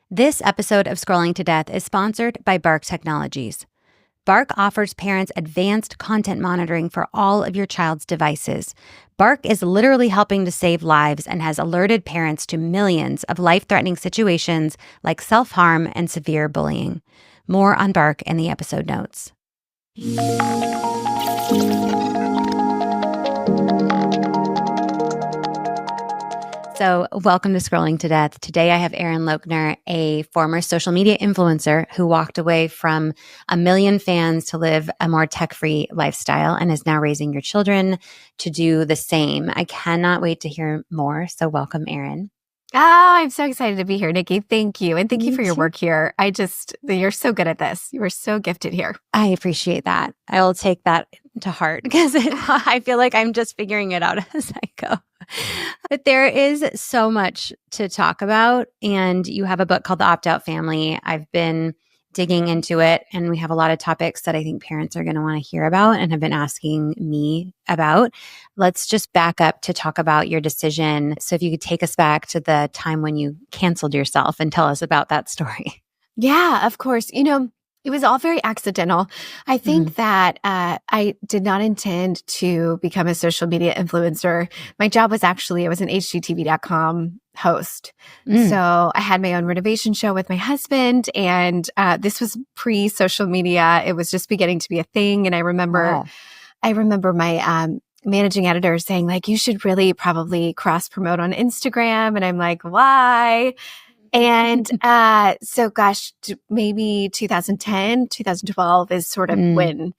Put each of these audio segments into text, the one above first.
This episode of Scrolling to Death is sponsored by Bark Technologies. Bark offers parents advanced content monitoring for all of your child's devices. Bark is literally helping to save lives and has alerted parents to millions of life-threatening situations like self-harm and severe bullying. More on Bark in the episode notes. So welcome to Scrolling to Death. Today I have Erin Loechner, a former social media influencer who walked away from 1 million fans to live a more tech-free lifestyle and is now raising your children to do the same. I cannot wait to hear more. So welcome, Erin. I'm so excited to be here, Nikki. Thank you. And thank you for your work here. You're so good at this. You are so gifted here. I appreciate that. I will take that to heart because I feel like I'm just figuring it out as I go. But there is so much to talk about. And you have a book called The Opt-Out Family. I've been digging into it, and we have a lot of topics that I think parents are going to want to hear about and have been asking me about. Let's just back up to talk about your decision. So if you could take us back to the time when you canceled yourself and tell us about that story. Yeah, of course. It was all very accidental. I think that I did not intend to become a social media influencer. My job was I was an HGTV.com host. So I had my own renovation show with my husband, and this was pre-social media. It was just beginning to be a thing. And I remember my managing editor saying, like, you should really probably cross-promote on Instagram. And I'm like, why? And so maybe 2010, 2012 is sort of when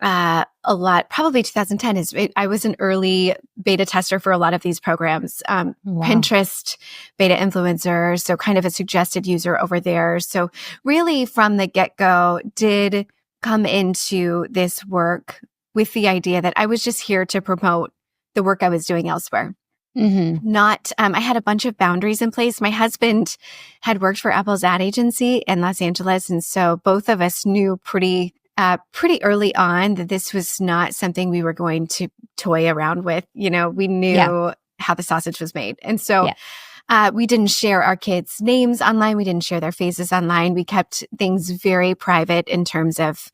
probably 2010 I was an early beta tester for a lot of these programs. Wow. Pinterest beta influencer, so kind of a suggested user over there. So really from the get-go did come into this work with the idea that I was just here to promote the work I was doing elsewhere. I had a bunch of boundaries in place. My husband had worked for Apple's ad agency in Los Angeles. And so both of us knew pretty early on that this was not something we were going to toy around with. We knew how the sausage was made. And so we didn't share our kids' names online. We didn't share their faces online. We kept things very private in terms of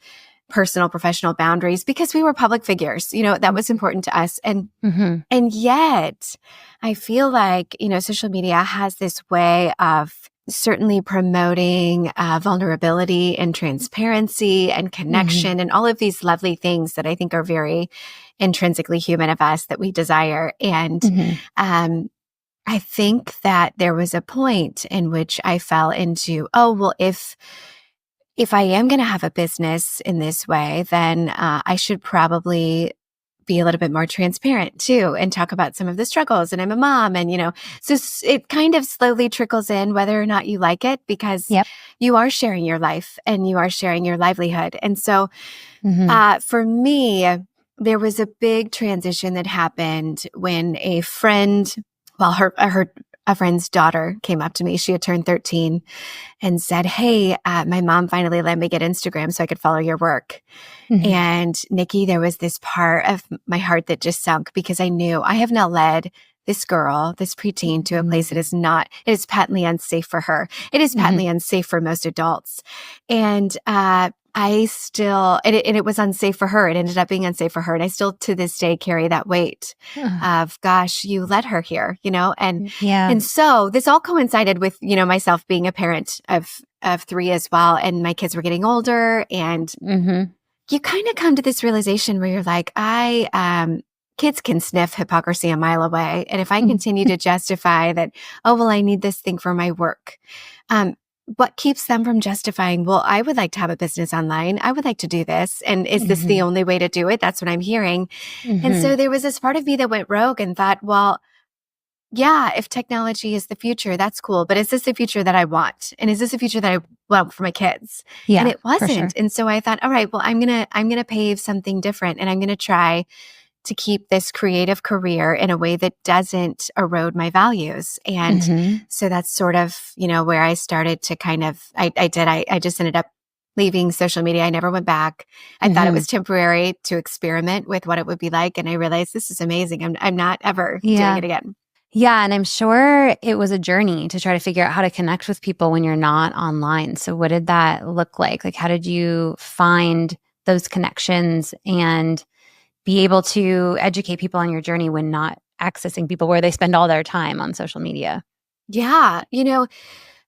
personal, professional boundaries because we were public figures. That was important to us. And yet I feel like, social media has this way of certainly promoting vulnerability and transparency and connection and all of these lovely things that I think are very intrinsically human of us that we desire. And I think that there was a point in which I fell into, if I am going to have a business in this way, then I should probably be a little bit more transparent too and talk about some of the struggles. And I'm a mom and, so it kind of slowly trickles in whether or not you like it because you are sharing your life and you are sharing your livelihood. And so for me, there was a big transition that happened when a friend's daughter came up to me. She had turned 13 and said, hey, my mom finally let me get Instagram so I could follow your work. And Nikki, there was this part of my heart that just sunk because I knew I have now led this girl, this preteen, to a place that it is patently unsafe for her. It is patently unsafe for most adults. And it was unsafe for her. It ended up being unsafe for her. And I still to this day carry that weight of, gosh, you let her here, and so this all coincided with, myself being a parent of 3 as well. And my kids were getting older and you kind of come to this realization where you're like, kids can sniff hypocrisy a mile away. And if I continue to justify that, I need this thing for my work, what keeps them from justifying, I would like to have a business online. I would like to do this. And is this the only way to do it? That's what I'm hearing. And so there was this part of me that went rogue and thought, if technology is the future, that's cool. But is this the future that I want? And is this the future that I want for my kids? Yeah, and it wasn't. Sure. And so I thought, all right, I'm going to pave something different. And I'm going to try to keep this creative career in a way that doesn't erode my values. And so that's sort of, where I started to kind of, I just ended up leaving social media. I never went back. I thought it was temporary to experiment with what it would be like. And I realized this is amazing. I'm not ever doing it again. Yeah. And I'm sure it was a journey to try to figure out how to connect with people when you're not online. So, what did that look like? Like, how did you find those connections and be able to educate people on your journey when not accessing people where they spend all their time on social media? Yeah.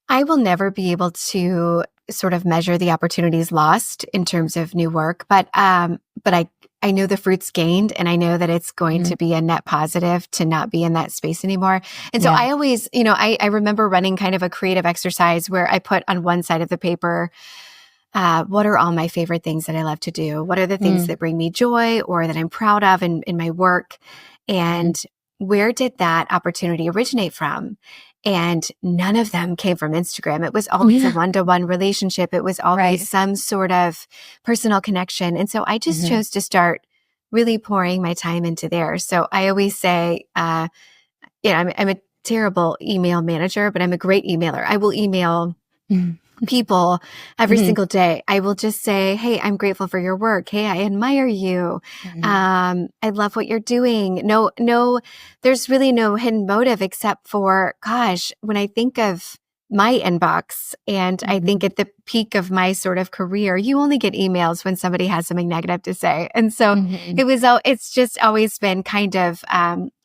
I will never be able to sort of measure the opportunities lost in terms of new work, but I know the fruits gained, and I know that it's going Mhm. to be a net positive to not be in that space anymore. And so Yeah. I always, I remember running kind of a creative exercise where I put on one side of the paper, what are all my favorite things that I love to do? What are the things Mm. that bring me joy or that I'm proud of in my work? Mhm. And where did that opportunity originate from? And none of them came from Instagram. It was always a Yeah. one-to-one relationship. It was always Right. some sort of personal connection. And so I just Mhm. chose to start really pouring my time into there. So I always say, I'm a terrible email manager, but I'm a great emailer. I will email Mhm. people every Mhm. single day. I will just say, hey, I'm grateful for your work. Hey, I admire you. Mhm. I love what you're doing. No, there's really no hidden motive except for, gosh, when I think of my inbox and I think Mhm. at the peak of my sort of career, you only get emails when somebody has something negative to say. And so Mhm. it's just always been kind of,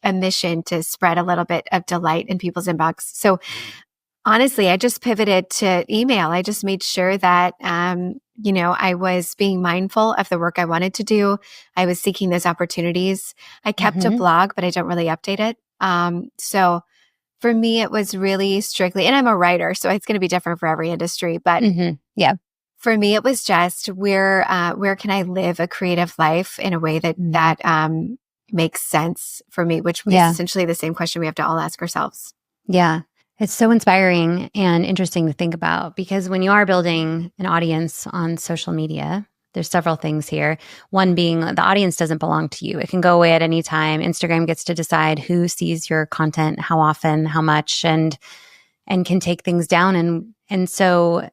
a mission to spread a little bit of delight in people's inbox. So honestly, I just pivoted to email. I just made sure that, I was being mindful of the work I wanted to do. I was seeking those opportunities. I kept a Mhm. blog, but I don't really update it. So for me, it was really strictly, and I'm a writer, so it's going to be different for every industry. But Mhm. Yeah. for me, it was just where can I live a creative life in a way that Mhm. that makes sense for me, which is Yeah. essentially the same question we have to all ask ourselves. Yeah. It's so inspiring and interesting to think about because when you are building an audience on social media, there's several things here. One being the audience doesn't belong to you. It can go away at any time. Instagram gets to decide who sees your content, how often, how much, and can take things down. And so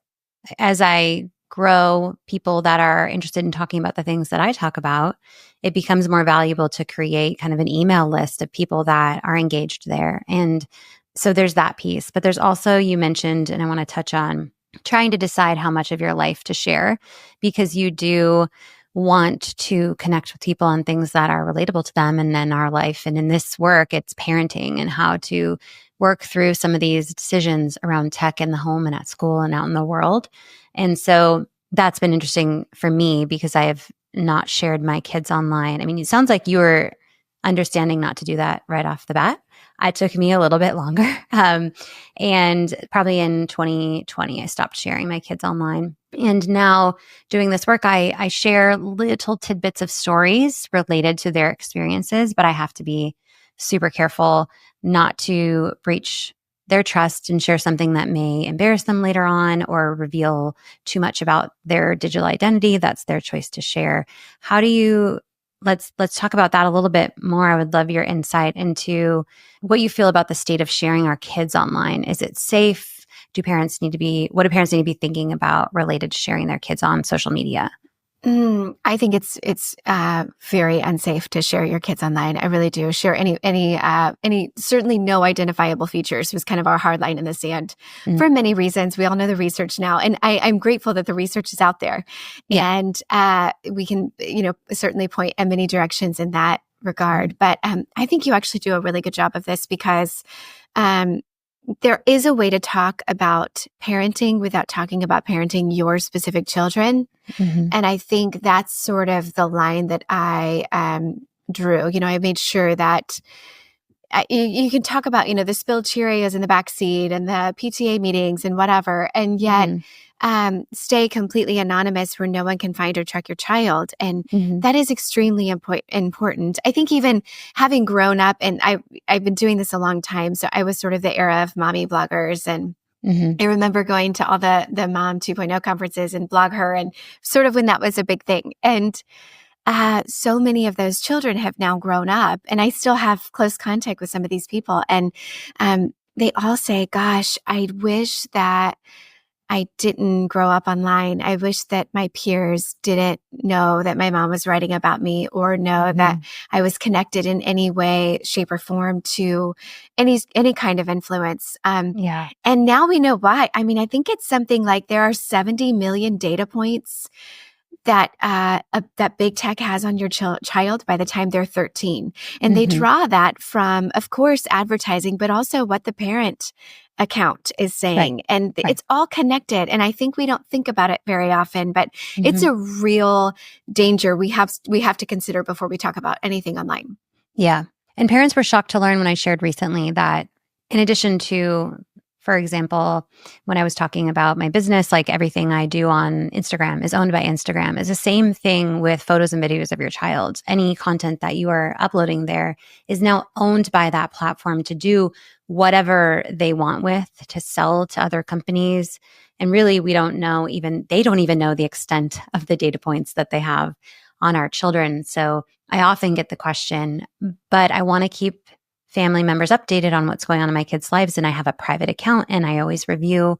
as I grow people that are interested in talking about the things that I talk about, it becomes more valuable to create kind of an email list of people that are engaged there. And so there's that piece. But there's also, you mentioned, and I want to touch on trying to decide how much of your life to share because you do want to connect with people on things that are relatable to them and then our life. And in this work, it's parenting and how to work through some of these decisions around tech in the home and at school and out in the world. And so that's been interesting for me because I have not shared my kids online. I mean, it sounds like you were understanding not to do that right off the bat. It took me a little bit longer. And probably in 2020, I stopped sharing my kids online. And now doing this work, I share little tidbits of stories related to their experiences, but I have to be super careful not to breach their trust and share something that may embarrass them later on or reveal too much about their digital identity. That's their choice to share. How do you let's talk about that a little bit more. I would love your insight into what you feel about the state of sharing our kids online. Is it safe? What do parents need to be thinking about related to sharing their kids on social media? I think it's very unsafe to share your kids online. I really do. Share any certainly no identifiable features was kind of our hard line in the sand Mm. for many reasons. We all know the research now, and I'm grateful that the research is out there, Yeah. and we can certainly point in many directions in that Mhm. regard. But I think you actually do a really good job of this because um, there is a way to talk about parenting without talking about parenting your specific children. Mhm. And I think that's sort of the line that I drew. I made sure that you can talk about, the spilled Cheerios in the back seat and the PTA meetings and whatever, and yet Mhm. stay completely anonymous where no one can find or track your child. And Mhm. that is extremely important. I think even having grown up, and I've been doing this a long time, so I was sort of the era of mommy bloggers, and Mhm. I remember going to all the Mom 2.0 conferences and Blog Her, and sort of when that was a big thing. And so many of those children have now grown up, and I still have close contact with some of these people. And they all say, gosh, I wish that I didn't grow up online. I wish that my peers didn't know that my mom was writing about me or know that I was connected in any way, shape, or form to any kind of influence. Yeah. And now we know why. I mean, I think it's something like there are 70 million data points that that big tech has on your child by the time they're 13. And they draw that from, of course, advertising, but also what the parent account is saying. Right. And Right. it's all connected. And I think we don't think about it very often, but it's a real danger we have to consider before we talk about anything online. Yeah. And parents were shocked to learn when I shared recently that in addition to, for example, when I was talking about my business, like everything I do on Instagram is owned by Instagram, is the same thing with photos and videos of your child. Any content that you are uploading there is now owned by that platform to do whatever they want with, to sell to other companies. And really, they don't even know the extent of the data points that they have on our children. So I often get the question, but I want to keep family members updated on what's going on in my kids' lives. And I have a private account and I always review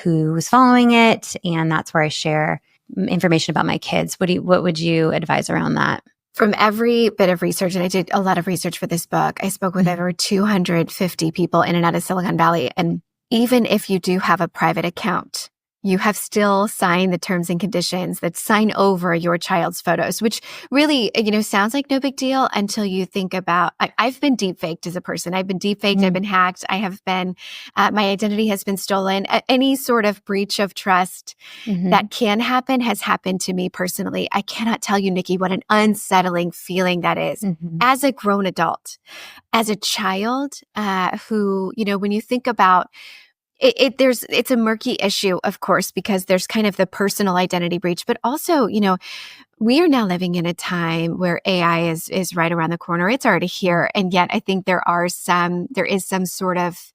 who's following it. And that's where I share information about my kids. What would you advise around that? From every bit of research, and I did a lot of research for this book, I spoke with over 250 people in and out of Silicon Valley. And even if you do have a private account, you have still signed the terms and conditions that sign over your child's photos, which really, sounds like no big deal until you think about, I've been deepfaked as a person. I've been deepfaked. I've been hacked. I have been, my identity has been stolen. Any sort of breach of trust that can happen has happened to me personally. I cannot tell you, Nikki, what an unsettling feeling that is as a grown adult, as a child, who, when you think about it's a murky issue, of course, because there's kind of the personal identity breach, but also, we are now living in a time where AI is right around the corner. It's already here. And yet I think there is some sort of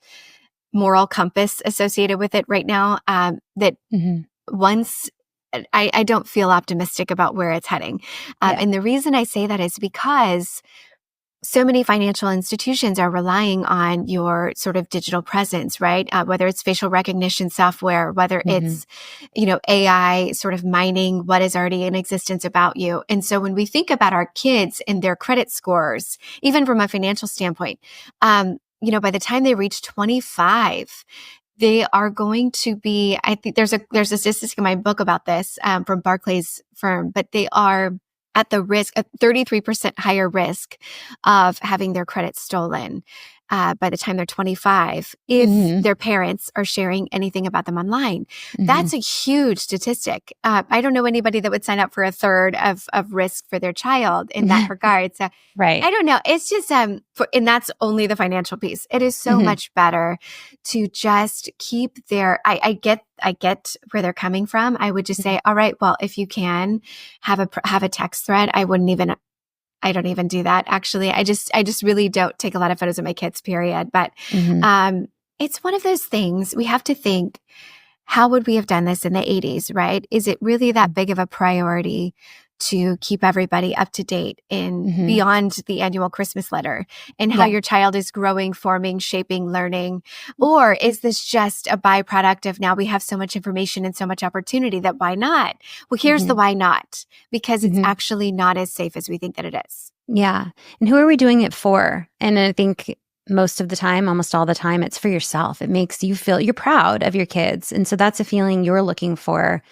moral compass associated with it right now, that once I don't feel optimistic about where it's heading. And the reason I say that is because so many financial institutions are relying on your sort of digital presence, right? Whether it's facial recognition software, whether it's, AI sort of mining what is already in existence about you. And so when we think about our kids and their credit scores, even from a financial standpoint, by the time they reach 25, they are going to be, I think there's a statistic in my book about this, from Barclays firm, but they are at the risk, a 33% higher risk of having their credit stolen by the time they're 25 if their parents are sharing anything about them online. That's a huge statistic. I don't know anybody that would sign up for a third of risk for their child in that regard. So right. I don't know. It's just, and that's only the financial piece. It is so much better to just keep I get where they're coming from. I would just say, all right, well, if you can have a text thread, I don't even do that. Actually, I just really don't take a lot of photos of my kids, period. But, it's one of those things we have to think, how would we have done this in the 80s, right? Is it really that big of a priority to keep everybody up to date in beyond the annual Christmas letter and how your child is growing, forming, shaping, learning? Or is this just a byproduct of now we have so much information and so much opportunity that why not? Well, here's the why not, because it's actually not as safe as we think that it is. Yeah. And who are we doing it for? And I think most of the time, almost all the time, it's for yourself. It makes you feel you're proud of your kids. And so that's a feeling you're looking for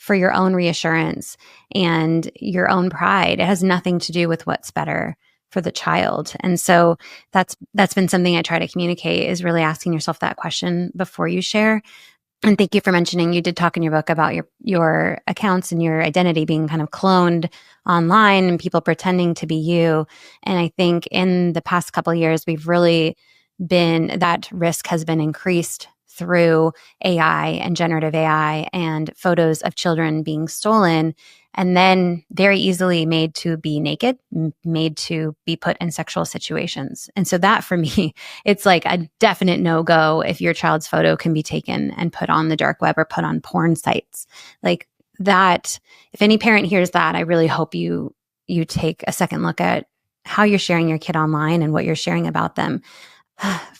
your own reassurance and your own pride. It has nothing to do with what's better for the child. And so that's been something I try to communicate, is really asking yourself that question before you share. And thank you for mentioning, you did talk in your book about your accounts and your identity being kind of cloned online and people pretending to be you. And I think in the past couple of years, that risk has been increased through AI and generative AI and photos of children being stolen and then very easily made to be naked, made to be put in sexual situations. And so that for me, it's like a definite no-go if your child's photo can be taken and put on the dark web or put on porn sites. Like that, if any parent hears that, I really hope you take a second look at how you're sharing your kid online and what you're sharing about them.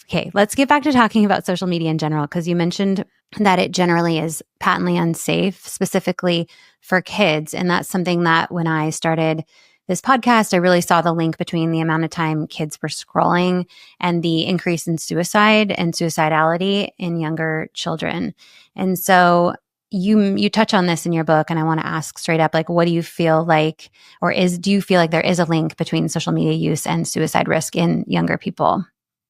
Okay, let's get back to talking about social media in general, because you mentioned that it generally is patently unsafe, specifically for kids. And that's something that when I started this podcast, I really saw the link between the amount of time kids were scrolling and the increase in suicide and suicidality in younger children. And so you touch on this in your book, and I want to ask straight up, like, what do you feel like, do you feel like there is a link between social media use and suicide risk in younger people?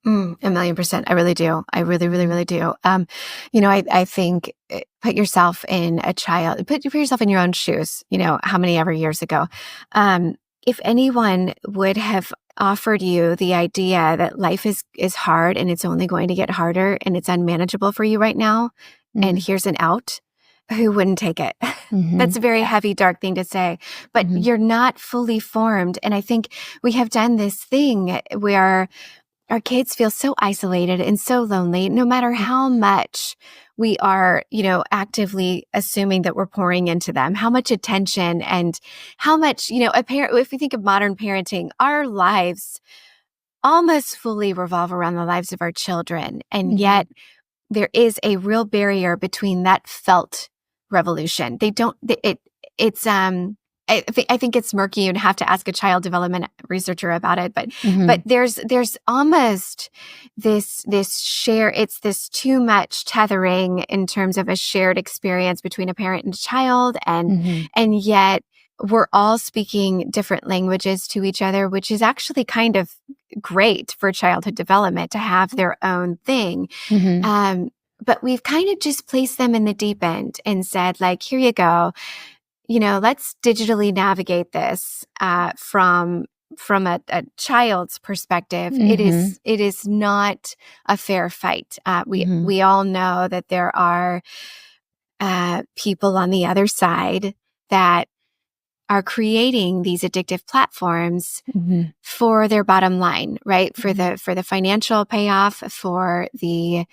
1,000,000%. I really do. I really, really, really do. I think put yourself in a child, put yourself in your own shoes, how many ever years ago. If anyone would have offered you the idea that life is hard and it's only going to get harder and it's unmanageable for you right now, and here's an out, who wouldn't take it? That's a very heavy, dark thing to say, but you're not fully formed. And I think we have done this thing where our kids feel so isolated and so lonely, no matter how much we are, actively assuming that we're pouring into them, how much attention and how much, a parent, if we think of modern parenting, our lives almost fully revolve around the lives of our children. And yet there is a real barrier between that felt revolution. I think it's murky. You'd have to ask a child development researcher about it, but there's almost this it's this too much tethering in terms of a shared experience between a parent and a child, and yet we're all speaking different languages to each other, which is actually kind of great for childhood development to have their own thing. But we've kind of just placed them in the deep end and said, like, here you go. Let's digitally navigate this from a child's perspective. It is not a fair fight. We all know that there are people on the other side that are creating these addictive platforms for their bottom line, right? For the financial payoff, for the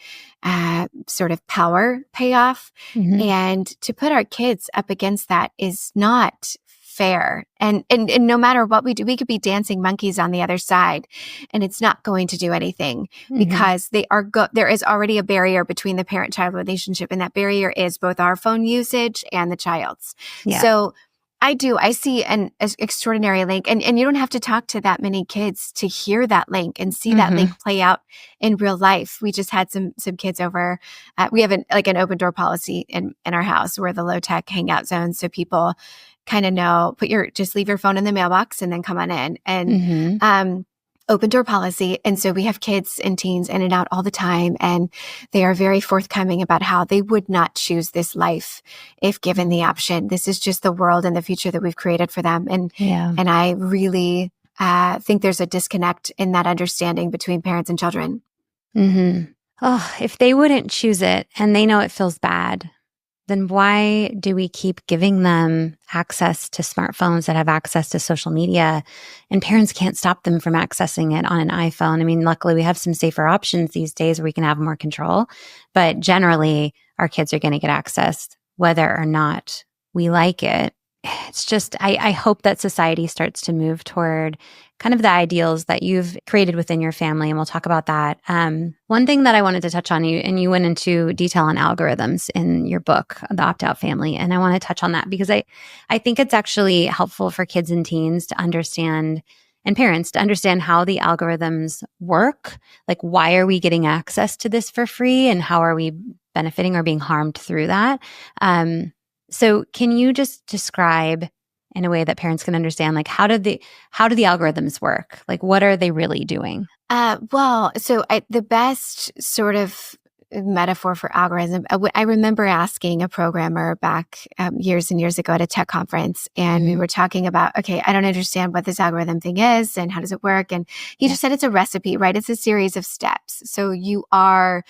sort of power payoff. And to put our kids up against that is not fair. And no matter what we do, we could be dancing monkeys on the other side, and it's not going to do anything because there is already a barrier between the parent-child relationship, and that barrier is both our phone usage and the child's. Yeah. So I see an extraordinary link, and you don't have to talk to that many kids to hear that link and see that link play out in real life. We just had some kids over. We have an open door policy in our house. We're the low tech hangout zone, so people kind of know. Just leave your phone in the mailbox and then come on in. And open door policy. And so we have kids and teens in and out all the time. And they are very forthcoming about how they would not choose this life if given the option. This is just the world and the future that we've created for them. And I really think there's a disconnect in that understanding between parents and children. Oh, if they wouldn't choose it and they know it feels bad, then why do we keep giving them access to smartphones that have access to social media, and parents can't stop them from accessing it on an iPhone? I mean, luckily we have some safer options these days where we can have more control, but generally our kids are going to get access whether or not we like it. It's just, I hope that society starts to move toward kind of the ideals that you've created within your family. And we'll talk about that. One thing that I wanted to touch on, you went into detail on algorithms in your book, The Opt-Out Family. And I want to touch on that because I think it's actually helpful for kids and teens to understand, and parents to understand, how the algorithms work. Like, why are we getting access to this for free, and how are we benefiting or being harmed through that? So can you just describe in a way that parents can understand, like, how do the algorithms work? Like, what are they really doing? The best sort of metaphor for algorithm, I remember asking a programmer back years and years ago at a tech conference, and we were talking about, okay, I don't understand what this algorithm thing is and how does it work? And he just said it's a recipe, right? It's a series of steps. So you are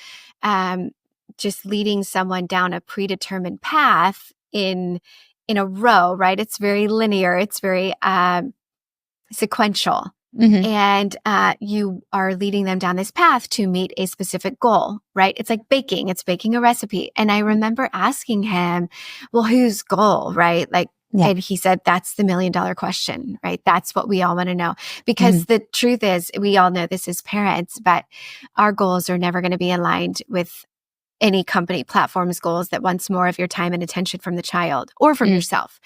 just leading someone down a predetermined path in a row, right? It's very linear. It's very sequential. And you are leading them down this path to meet a specific goal, right? It's like baking. It's baking a recipe. And I remember asking him, well, whose goal, right? Like, Yeah. And he said, that's the $1 million question, right? That's what we all want to know. Because the truth is, we all know this as parents, but our goals are never going to be aligned with any company platform's goals that wants more of your time and attention from the child or from yourself.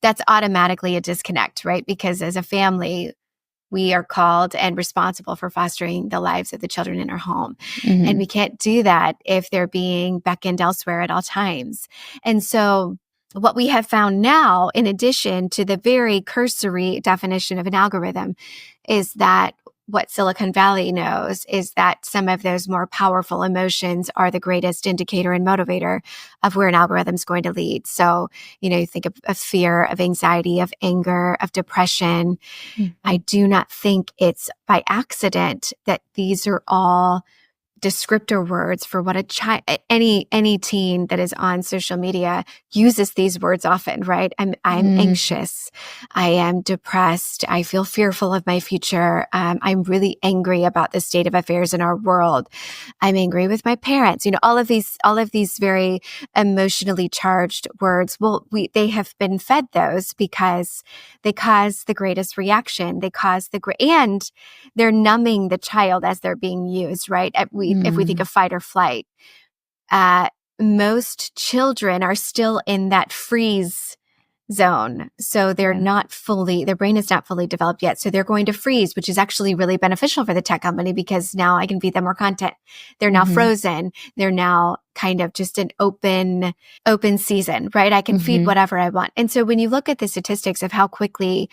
That's automatically a disconnect, right? Because as a family, we are called and responsible for fostering the lives of the children in our home. And we can't do that if they're being beckoned elsewhere at all times. And so what we have found now, in addition to the very cursory definition of an algorithm, is that what Silicon Valley knows is that some of those more powerful emotions are the greatest indicator and motivator of where an algorithm is going to lead. So, you think of fear, of anxiety, of anger, of depression. I do not think it's by accident that these are all descriptor words for what a child, any teen that is on social media uses these words often, right? I'm anxious. I am depressed. I feel fearful of my future. I'm really angry about the state of affairs in our world. I'm angry with my parents. All of these very emotionally charged words. Well, they have been fed those because they cause the greatest reaction. They cause and they're numbing the child as they're being used, right? If we think of fight or flight, most children are still in that freeze zone. So they're not fully, their brain is not fully developed yet. So they're going to freeze, which is actually really beneficial for the tech company because now I can feed them more content. They're now frozen. They're now kind of just an open season, right? I can feed whatever I want. And so when you look at the statistics of how quickly,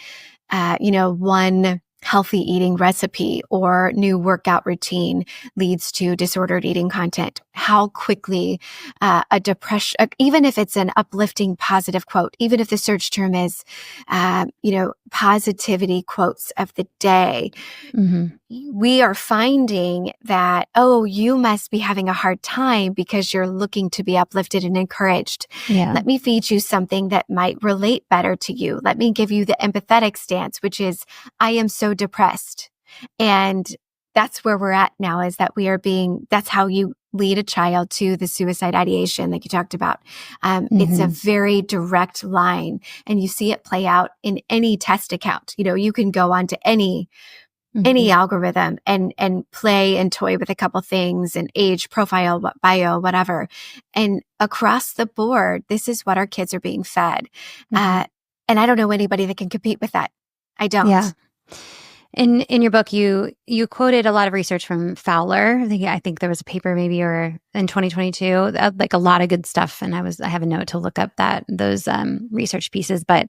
one healthy eating recipe or new workout routine leads to disordered eating content, how quickly a depression, even if it's an uplifting positive quote, even if the search term is, positivity quotes of the day, we are finding that, you must be having a hard time because you're looking to be uplifted and encouraged. Let me feed you something that might relate better to you. Let me give you the empathetic stance, which is, I am so depressed. And that's where we're at now, is that that's how you lead a child to the suicide ideation, like you talked about. It's a very direct line, and you see it play out in any test account. You can go on to any algorithm and play and toy with a couple things and age, profile, bio, whatever. And across the board, this is what our kids are being fed. And I don't know anybody that can compete with that. I don't. Yeah. In your book, you quoted a lot of research from Fowler. I think there was a paper maybe or in 2022, like a lot of good stuff. And I have a note to look up those research pieces. But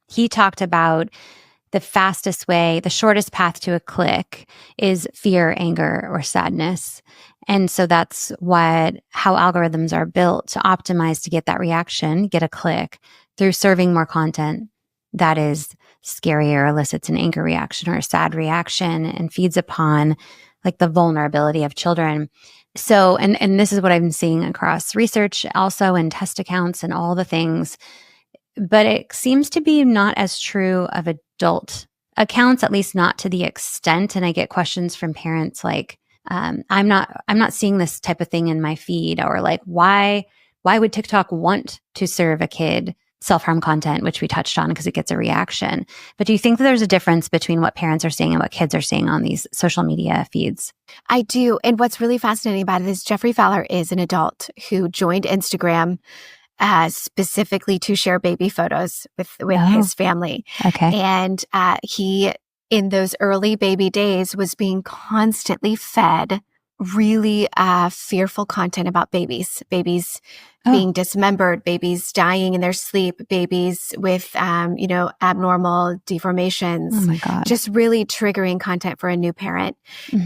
he talked about the fastest way, the shortest path to a click is fear, anger, or sadness. And so that's how algorithms are built to optimize to get that reaction, get a click through serving more content that is scary or elicits an anger reaction or a sad reaction and feeds upon like the vulnerability of children. So, and this is what I've been seeing across research also and test accounts and all the things, but it seems to be not as true of adult accounts, at least not to the extent. And I get questions from parents like, I'm not seeing this type of thing in my feed, or like, why would TikTok want to serve a kid self-harm content, which we touched on because it gets a reaction. But do you think that there's a difference between what parents are seeing and what kids are seeing on these social media feeds? I do. And what's really fascinating about it is Jeffrey Fowler is an adult who joined Instagram specifically to share baby photos with his family. Okay. And he, in those early baby days, was being constantly fed really fearful content about babies being dismembered, babies dying in their sleep, babies with, abnormal deformations. Oh my God. Just really triggering content for a new parent.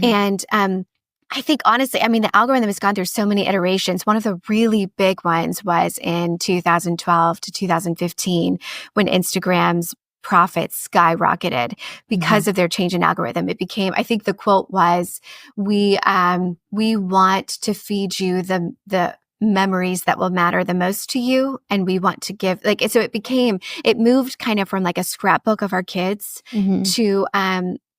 And I think, honestly, the algorithm has gone through so many iterations. One of the really big ones was in 2012 to 2015 when Instagram's profits skyrocketed because of their change in algorithm. It became, I think the quote was, we want to feed you the memories that will matter the most to you. And we want to give, so it moved kind of from like a scrapbook of our kids to,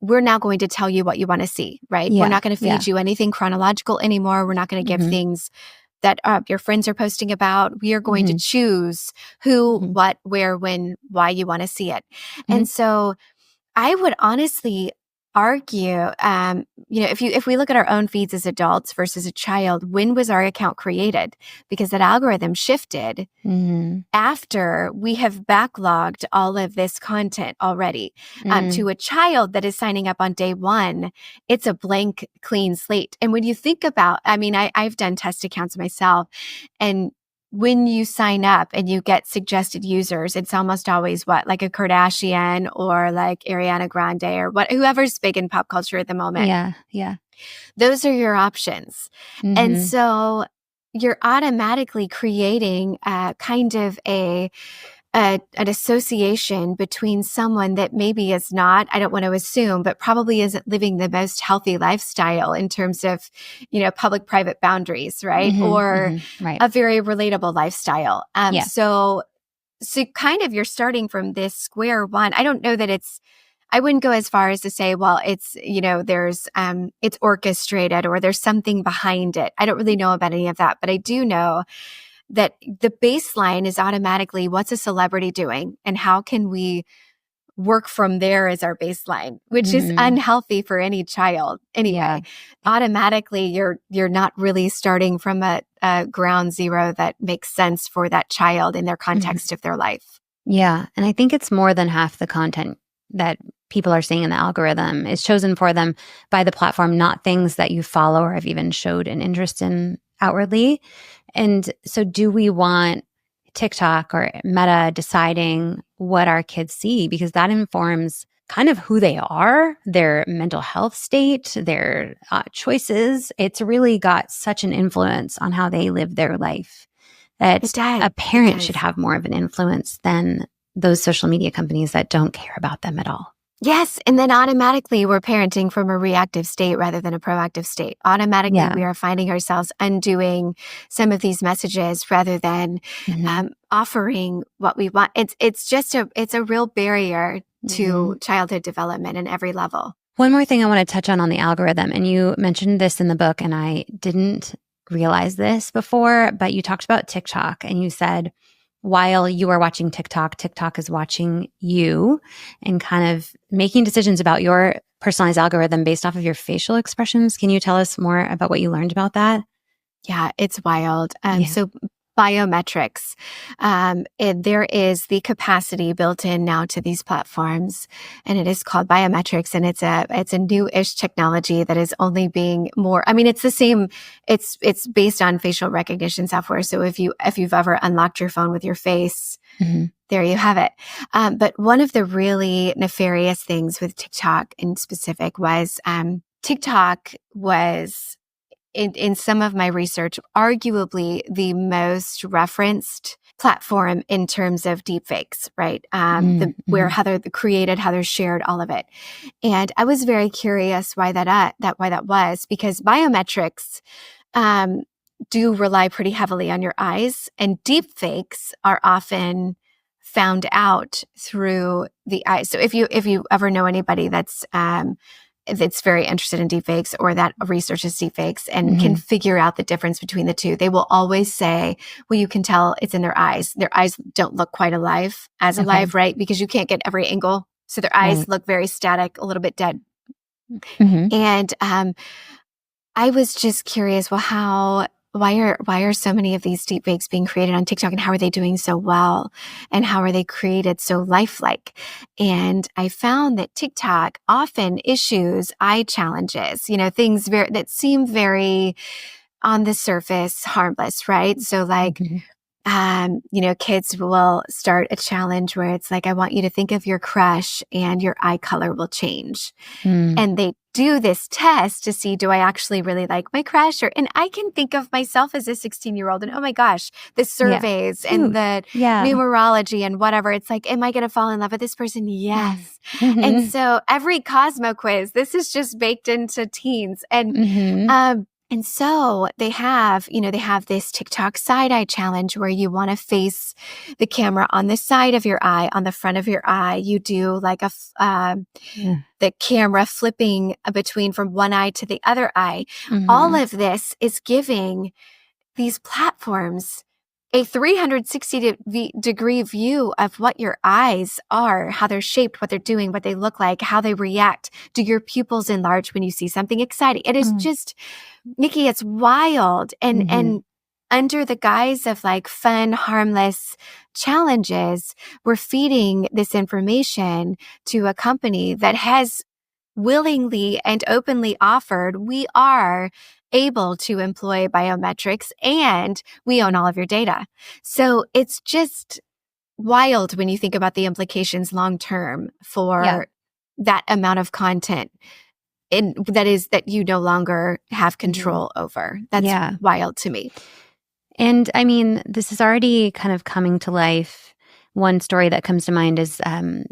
we're now going to tell you what you want to see, right? Yeah, we're not going to feed you anything chronological anymore. We're not going to give things that your friends are posting about. We are going to choose who, what, where, when, why you want to see it. And so I would honestly argue, if we look at our own feeds as adults versus a child, when was our account created? Because that algorithm shifted after we have backlogged all of this content already. To a child that is signing up on day one, it's a blank, clean slate. And when you think about, I've done test accounts myself, and when you sign up and you get suggested users, it's almost always like a Kardashian or like Ariana Grande or whoever's big in pop culture at the moment. Yeah. Those are your options. And so you're automatically creating kind of an association between someone that maybe is not, I don't want to assume, but probably isn't living the most healthy lifestyle in terms of, public-private boundaries, right? Or right. a very relatable lifestyle. So kind of you're starting from this square one. I don't know that I wouldn't go as far as to say, well, it's, there's, it's orchestrated or there's something behind it. I don't really know about any of that, but I do know that the baseline is automatically what's a celebrity doing and how can we work from there as our baseline, which is unhealthy for any child anyway. Automatically, you're not really starting from a ground zero that makes sense for that child in their context of their life. Yeah. And I think it's more than half the content that people are seeing in the algorithm is chosen for them by the platform, not things that you follow or have even showed an interest in outwardly. And so do we want TikTok or Meta deciding what our kids see? Because that informs kind of who they are, their mental health state, their choices. It's really got such an influence on how they live their life that a parent should have more of an influence than those social media companies that don't care about them at all. Yes. And then automatically we're parenting from a reactive state rather than a proactive state. Automatically we are finding ourselves undoing some of these messages rather than offering what we want. It's a real barrier to childhood development in every level. One more thing I want to touch on the algorithm, and you mentioned this in the book, and I didn't realize this before, but you talked about TikTok and you said, while you are watching TikTok, TikTok is watching you and kind of making decisions about your personalized algorithm based off of your facial expressions. Can you tell us more about what you learned about that? Yeah, it's wild. So biometrics, there is the capacity built in now to these platforms, and it is called biometrics, and it's a new-ish technology that is only being more. It's the same. It's based on facial recognition software. So if you've ever unlocked your phone with your face, there you have it. But one of the really nefarious things with TikTok in specific was TikTok was, in some of my research, arguably the most referenced platform in terms of deepfakes, right? Where Heather created, Heather shared all of it. And I was very curious why that was, because biometrics do rely pretty heavily on your eyes, and deepfakes are often found out through the eyes. So if you ever know anybody that's very interested in deepfakes or that researches deepfakes and can figure out the difference between the two, they will always say, well, you can tell it's in their eyes. Their eyes don't look quite alive, right? Because you can't get every angle. So their eyes look very static, a little bit dead. And I was just curious, well, why are so many of these deepfakes being created on TikTok, and how are they doing so well? And how are they created so lifelike? And I found that TikTok often issues eye challenges, things that seem very on the surface harmless, right? So kids will start a challenge where it's like, I want you to think of your crush and your eye color will change. And they do this test to see, do I actually really like my crush? And I can think of myself as a 16-year-old and, oh my gosh, the surveys and the numerology and whatever. It's like, am I going to fall in love with this person? Yes. And so every Cosmo quiz, this is just baked into teens. And so they have this TikTok side eye challenge where you want to face the camera on the side of your eye, on the front of your eye. You do like the camera flipping between from one eye to the other eye. All of this is giving these platforms a 360-degree view of what your eyes are, how they're shaped, what they're doing, what they look like, how they react. Do your pupils enlarge when you see something exciting? It is just, Nikki, it's wild. And under the guise of like fun, harmless challenges, we're feeding this information to a company that has willingly and openly offered, we are able to employ biometrics and we own all of your data. So it's just wild when you think about the implications long term for that amount of content that you no longer have control over. That's wild to me. And I mean, this is already kind of coming to life. One story that comes to mind is,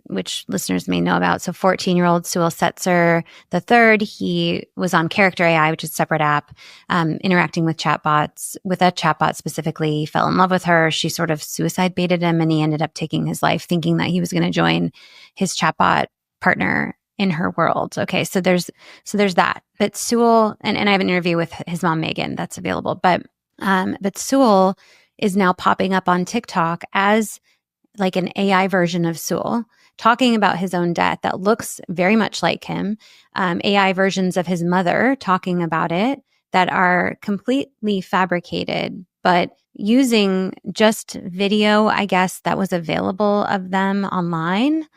which listeners may know about. So 14-year-old Sewell Setzer III, he was on Character AI, which is a separate app, interacting with chatbots, with a chatbot specifically, fell in love with her. She sort of suicide baited him and he ended up taking his life thinking that he was going to join his chatbot partner in her world. Okay. So there's that. But Sewell, and I have an interview with his mom, Megan, that's available. But Sewell is now popping up on TikTok as like an AI version of Sewell, talking about his own death that looks very much like him. AI versions of his mother talking about it that are completely fabricated, but using just video, I guess, that was available of them online.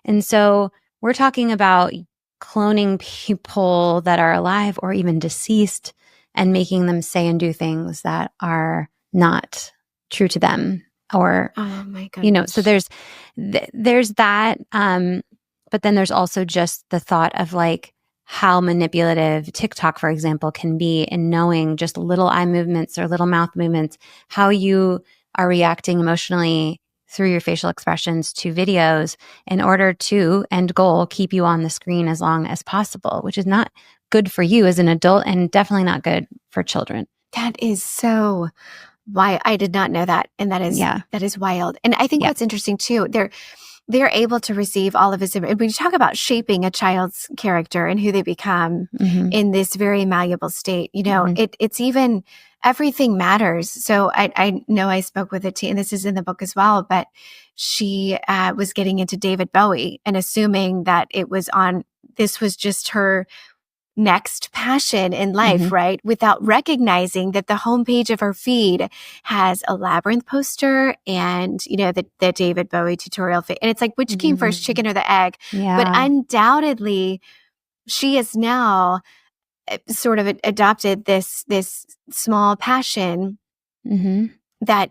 And so we're talking about cloning people that are alive or even deceased and making them say and do things that are not true to them. Or, oh my goodness. So there's that. But then there's also just the thought of like how manipulative TikTok, for example, can be in knowing just little eye movements or little mouth movements, how you are reacting emotionally through your facial expressions to videos in order to, end goal, keep you on the screen as long as possible, which is not good for you as an adult and definitely not good for children. That is so why I did not know that. And that is wild. And I think what's interesting too, they're able to receive all of this. When you talk about shaping a child's character and who they become in this very malleable state, it's even, everything matters. So I know I spoke with a teen, and this is in the book as well, but she was getting into David Bowie and assuming that this was just her next passion in life, right? Without recognizing that the homepage of her feed has a Labyrinth poster and, the David Bowie tutorial. And it's like, which came first, chicken or the egg? Yeah. But undoubtedly, she has now sort of adopted this small passion that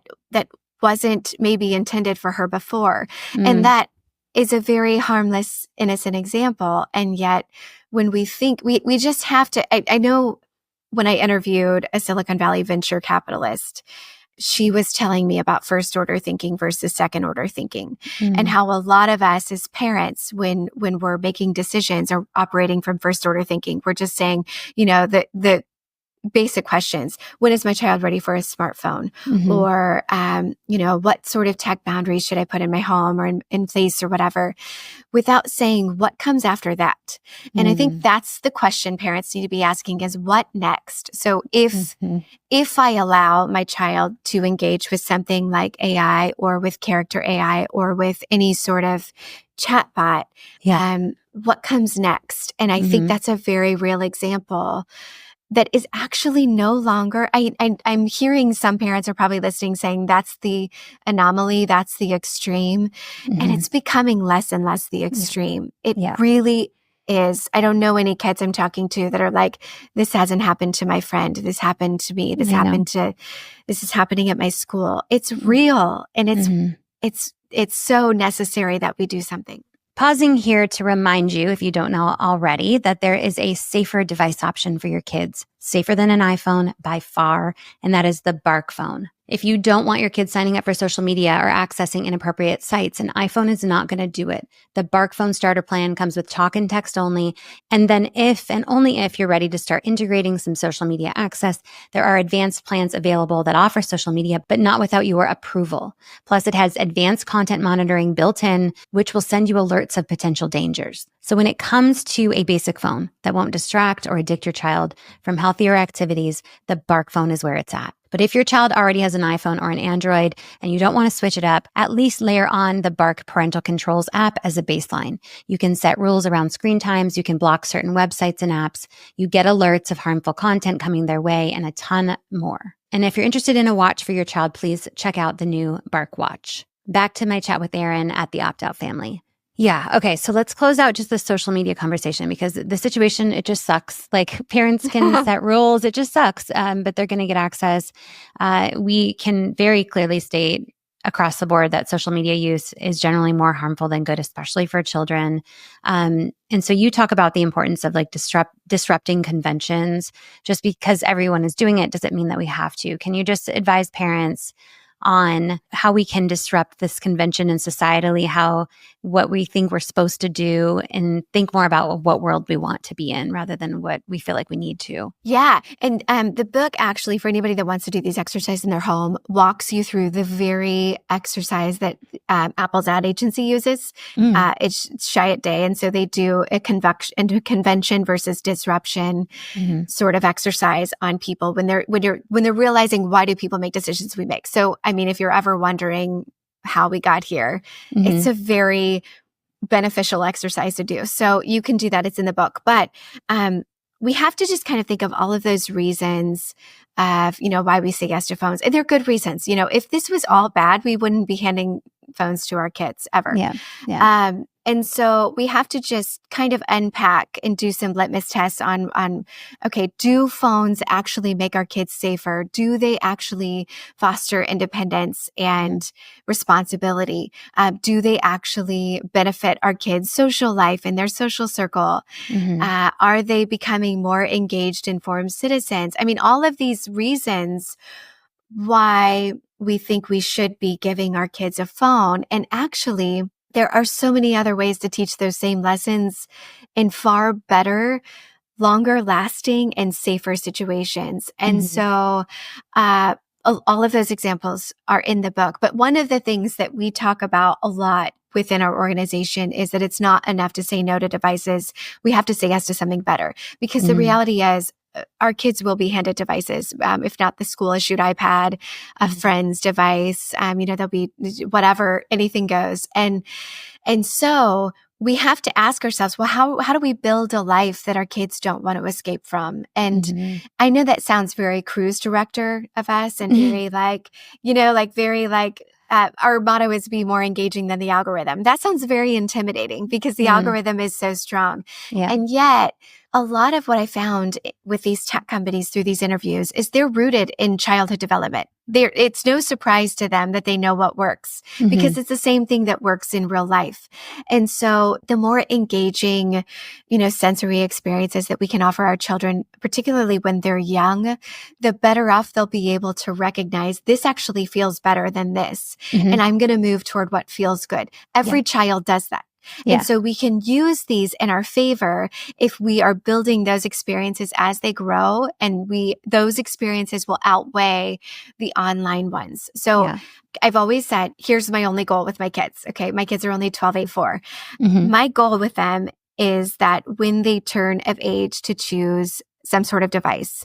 wasn't maybe intended for her before. And that is a very harmless, innocent example. And yet when we think, we just have to, I know when I interviewed a Silicon Valley venture capitalist, she was telling me about first order thinking versus second order thinking and how a lot of us as parents, when we're making decisions or operating from first order thinking, we're just saying, the basic questions. When is my child ready for a smartphone? Or, what sort of tech boundaries should I put in my home or in place or whatever, without saying what comes after that. And I think that's the question parents need to be asking is what next? So if I allow my child to engage with something like AI or with character AI or with any sort of chatbot, what comes next? And I think that's a very real example that is actually no longer, I'm hearing some parents are probably listening saying that's the anomaly, that's the extreme, and it's becoming less and less the extreme. It really is. I don't know any kids I'm talking to that are like, this hasn't happened to my friend, this happened to me, this is happening at my school. It's real, and it's so necessary that we do something. Pausing here to remind you, if you don't know already, that there is a safer device option for your kids, safer than an iPhone by far, and that is the Bark phone. If you don't want your kids signing up for social media or accessing inappropriate sites, an iPhone is not going to do it. The Bark phone starter plan comes with talk and text only. And then if and only if you're ready to start integrating some social media access, there are advanced plans available that offer social media, but not without your approval. Plus, it has advanced content monitoring built in, which will send you alerts of potential dangers. So when it comes to a basic phone that won't distract or addict your child from healthier activities, the Bark phone is where it's at. But if your child already has an iPhone or an Android and you don't want to switch it up, at least layer on the Bark Parental Controls app as a baseline. You can set rules around screen times. You can block certain websites and apps. You get alerts of harmful content coming their way and a ton more. And if you're interested in a watch for your child, please check out the new Bark Watch. Back to my chat with Erin at the Opt-Out Family. Yeah. Okay. So let's close out just the social media conversation because the situation, it just sucks. Like parents can set rules. It just sucks. But they're going to get access. We can very clearly state across the board that social media use is generally more harmful than good, especially for children. And so you talk about the importance of like disrupting conventions. Just because everyone is doing it doesn't mean that we have to. Can you just advise parents on how we can disrupt this convention and societally, what we think we're supposed to do and think more about what world we want to be in rather than what we feel like we need to. Yeah. And the book actually, for anybody that wants to do these exercises in their home, walks you through the very exercise that Apple's ad agency uses. It's Shy It Day. And so they do a convention versus disruption sort of exercise on people when they're realizing, why do people make decisions we make? So, I mean, if you're ever wondering how we got here, it's a very beneficial exercise to do. So you can do that. It's in the book. But we have to just kind of think of all of those reasons of, why we say yes to phones. And they're good reasons. If this was all bad, we wouldn't be handing phones to our kids ever. Yeah. And so we have to just kind of unpack and do some litmus tests on, okay, do phones actually make our kids safer? Do they actually foster independence and responsibility? Do they actually benefit our kids' social life and their social circle? Are they becoming more engaged, informed citizens? I mean, all of these reasons why we think we should be giving our kids a phone. And actually, there are so many other ways to teach those same lessons in far better, longer lasting, and safer situations. And so all of those examples are in the book. But one of the things that we talk about a lot within our organization is that it's not enough to say no to devices. We have to say yes to something better, because the reality is our kids will be handed devices. If not the school issued iPad, a friend's device, there'll be whatever, anything goes. And so we have to ask ourselves, well, how do we build a life that our kids don't want to escape from? And I know that sounds very cruise director of us and very our motto is be more engaging than the algorithm. That sounds very intimidating because the algorithm is so strong. Yeah. And yet a lot of what I found with these tech companies through these interviews is they're rooted in childhood development. It's no surprise to them that they know what works because it's the same thing that works in real life. And so the more engaging, sensory experiences that we can offer our children, particularly when they're young, the better off they'll be able to recognize this actually feels better than this. And I'm going to move toward what feels good. Every child does that. Yeah. And so we can use these in our favor if we are building those experiences as they grow, and those experiences will outweigh the online ones. So I've always said, here's my only goal with my kids. Okay. My kids are only 12, 8, 4. My goal with them is that when they turn of age to choose some sort of device,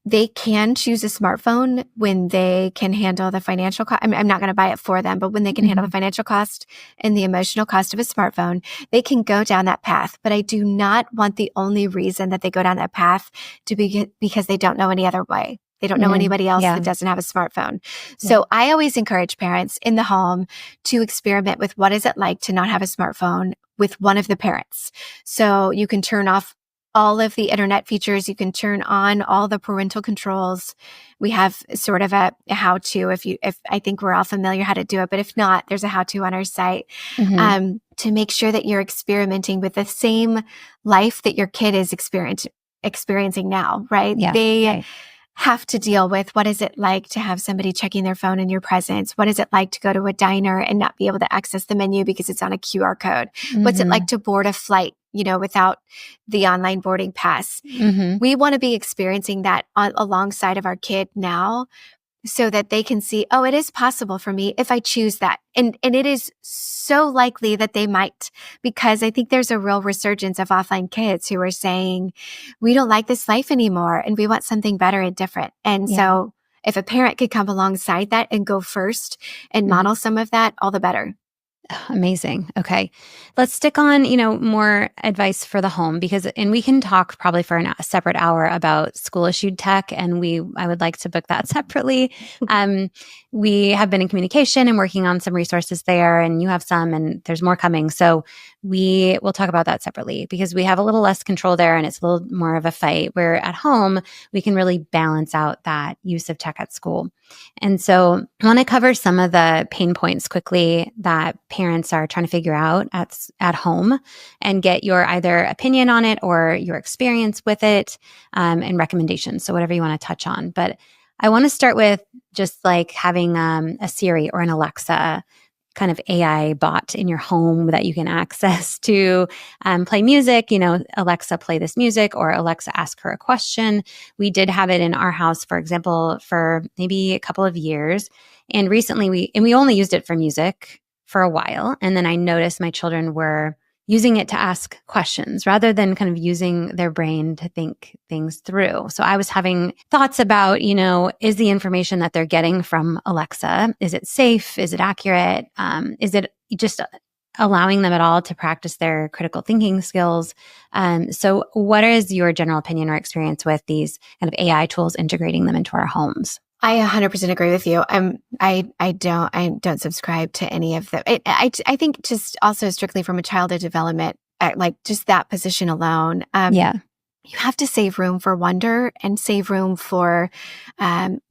they can choose a smartphone when they can handle the financial cost. I'm not going to buy it for them, but when they can handle the financial cost and the emotional cost of a smartphone, they can go down that path. But I do not want the only reason that they go down that path to be because they don't know any other way. They don't know anybody else that doesn't have a smartphone. So I always encourage parents in the home to experiment with what is it like to not have a smartphone with one of the parents. So you can turn off all of the internet features. You can turn on all the parental controls. We have sort of a how-to if I think we're all familiar how to do it, but if not, there's a how-to on our site to make sure that you're experimenting with the same life that your kid is experiencing now, right? Yeah. They have to deal with what is it like to have somebody checking their phone in your presence? What is it like to go to a diner and not be able to access the menu because it's on a QR code? What's it like to board a flight, without the online boarding pass? We want to be experiencing that alongside of our kid now so that they can see, oh, it is possible for me if I choose that. And it is so likely that they might, because I think there's a real resurgence of offline kids who are saying, we don't like this life anymore and we want something better and different. And so if a parent could come alongside that and go first and model some of that, all the better. Amazing. Okay. Let's stick on, more advice for the home and we can talk probably for a separate hour about school issued tech. And I would like to book that separately. We have been in communication and working on some resources there, and you have some, and there's more coming. So we will talk about that separately because we have a little less control there and it's a little more of a fight, where at home we can really balance out that use of tech at school. And so I want to cover some of the pain points quickly that parents are trying to figure out at home, and get your either opinion on it or your experience with it, and recommendations. So whatever you want to touch on. But I want to start with just like having a Siri or an Alexa kind of AI bot in your home that you can access to play music, Alexa, play this music, or Alexa, ask her a question. We did have it in our house, for example, for maybe a couple of years. And recently we only used it for music for a while. And then I noticed my children were using it to ask questions rather than kind of using their brain to think things through. So I was having thoughts about, is the information that they're getting from Alexa, is it safe? Is it accurate? Is it just allowing them at all to practice their critical thinking skills? So what is your general opinion or experience with these kind of AI tools, integrating them into our homes? I 100% agree with you. I don't subscribe to any of them. I think just also strictly from a childhood development, like just that position alone. You have to save room for wonder and save room for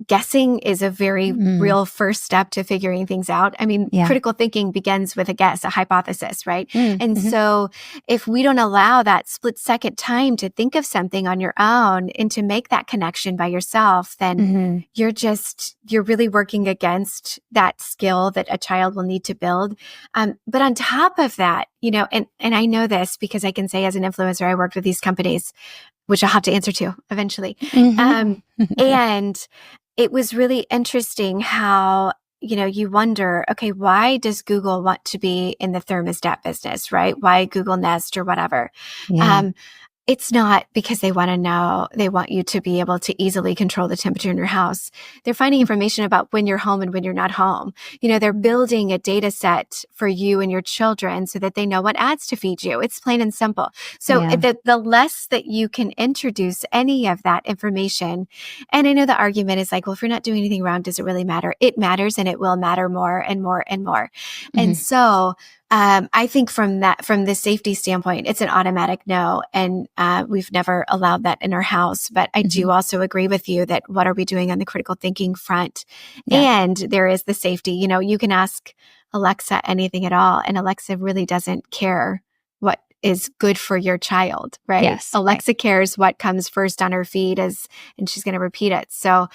guessing is a very real first step to figuring things out. I mean, critical thinking begins with a guess, a hypothesis, right? And so if we don't allow that split second time to think of something on your own and to make that connection by yourself, then you're really working against that skill that a child will need to build. But on top of that, and I know this because I can say as an influencer, I worked with these companies, which I'll have to answer to eventually. And it was really interesting how, you wonder, okay, why does Google want to be in the thermostat business, right? Why Google Nest or whatever? It's not because they want to know, they want you to be able to easily control the temperature in your house. They're finding information about when you're home and when you're not home. They're building a data set for you and your children so that they know what ads to feed you. It's plain and simple. So the less that you can introduce any of that information, and I know the argument is like, well, if you're not doing anything wrong, does it really matter? It matters, and it will matter more and more and more. And so I think from the safety standpoint, it's an automatic no. And we've never allowed that in our house. But I do also agree with you that what are we doing on the critical thinking front? And there is the safety. You can ask Alexa anything at all, and Alexa really doesn't care what is good for your child, right? Yes. Alexa cares what comes first on her feed and she's going to repeat it. So,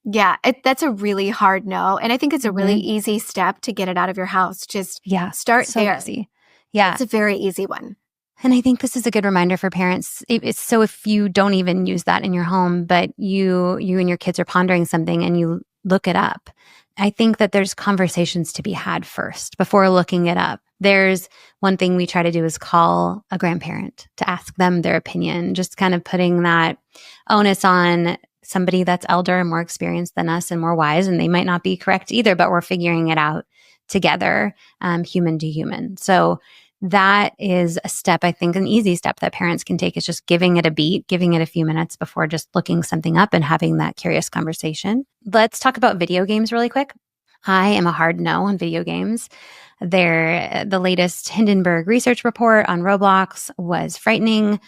that's a really hard no. And I think it's a really easy step to get it out of your house. Just start so there. Easy. Yeah. It's a very easy one. And I think this is a good reminder for parents. So if you don't even use that in your home, but you and your kids are pondering something and you look it up, I think that there's conversations to be had first before looking it up. There's one thing we try to do is call a grandparent to ask them their opinion, just kind of putting that onus on somebody that's elder and more experienced than us and more wise, and they might not be correct either, but we're figuring it out together, human to human. So that is a step, I think, an easy step that parents can take, is just giving it a beat, giving it a few minutes before just looking something up and having that curious conversation. Let's talk about video games really quick. I am a hard no on video games. The latest Hindenburg research report on Roblox was frightening.